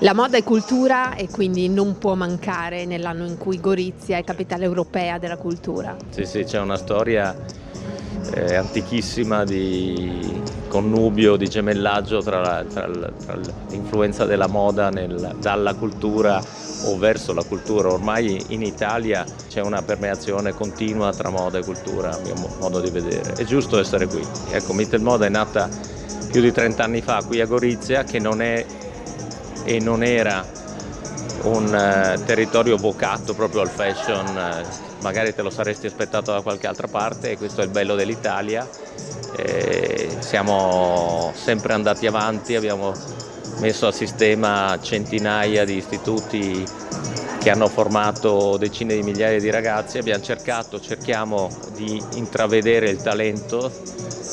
La moda è cultura e quindi non può mancare nell'anno in cui Gorizia è capitale europea della cultura. Sì, c'è una storia antichissima di connubio, di gemellaggio tra l'influenza della moda dalla cultura o verso la cultura. Ormai in Italia c'è una permeazione continua tra moda e cultura, a mio modo di vedere. È giusto essere qui. Ecco, Mittelmoda è nata più di 30 anni fa qui a Gorizia, che non è e non era un territorio vocato proprio al fashion, magari te lo saresti aspettato da qualche altra parte, e questo è il bello dell'Italia. Siamo sempre andati avanti, abbiamo messo a sistema centinaia di istituti che hanno formato decine di migliaia di ragazzi, cerchiamo di intravedere il talento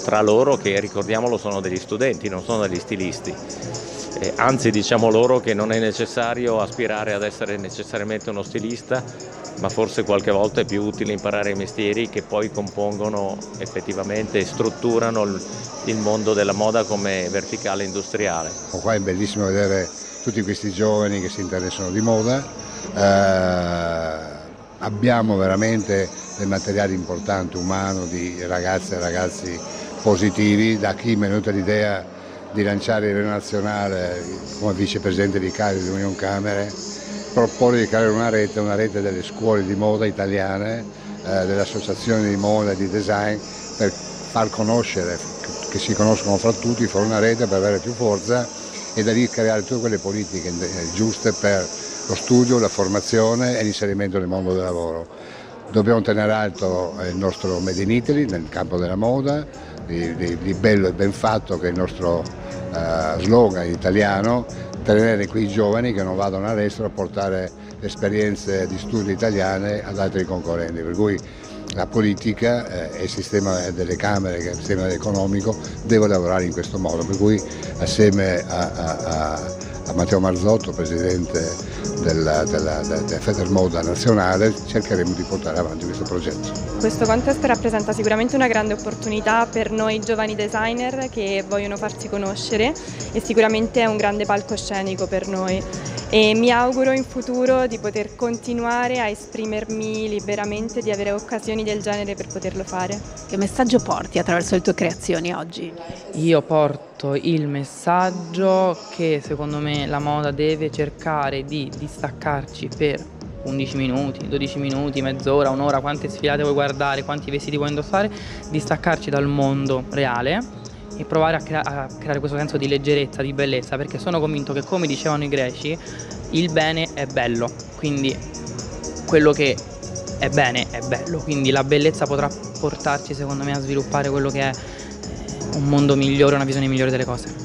tra loro, che ricordiamolo sono degli studenti, non sono degli stilisti. Anzi, diciamo loro che non è necessario aspirare ad essere necessariamente uno stilista, ma forse qualche volta è più utile imparare i mestieri che poi compongono effettivamente e strutturano il mondo della moda come verticale industriale. Qua è bellissimo vedere tutti questi giovani che si interessano di moda. Abbiamo veramente dei materiali importanti, umano, di ragazze e ragazzi positivi. Da chi mi è venuta l'idea di lanciare il livello nazionale come vicepresidente vicario di Union Camere, propone di creare una rete delle scuole di moda italiane, delle associazioni di moda e di design, per far conoscere, che si conoscono fra tutti, fare una rete per avere più forza e da lì creare tutte quelle politiche giuste per lo studio, la formazione e l'inserimento nel mondo del lavoro. Dobbiamo tenere alto il nostro Made in Italy nel campo della moda, di bello e ben fatto, che è il nostro slogan italiano, tenere quei giovani che non vadano all'estero a portare esperienze di studio italiane ad altri concorrenti, per cui la politica e il sistema delle Camere, che è il sistema economico, deve lavorare in questo modo, per cui assieme a Matteo Marzotto, presidente della Federmoda nazionale, cercheremo di portare avanti questo progetto. Questo contest rappresenta sicuramente una grande opportunità per noi giovani designer che vogliono farsi conoscere, e sicuramente è un grande palcoscenico per noi, e mi auguro in futuro di poter continuare a esprimermi liberamente, di avere occasioni del genere per poterlo fare. Che messaggio porti attraverso le tue creazioni oggi? Io porto il messaggio che secondo me la moda deve cercare di distaccarci per 11 minuti, 12 minuti, mezz'ora, un'ora, quante sfilate vuoi guardare, quanti vestiti vuoi indossare, distaccarci dal mondo reale e provare a creare questo senso di leggerezza, di bellezza, perché sono convinto che, come dicevano i greci, il bene è bello, quindi quello che è bene è bello, quindi la bellezza potrà portarci secondo me a sviluppare quello che è un mondo migliore, una visione migliore delle cose.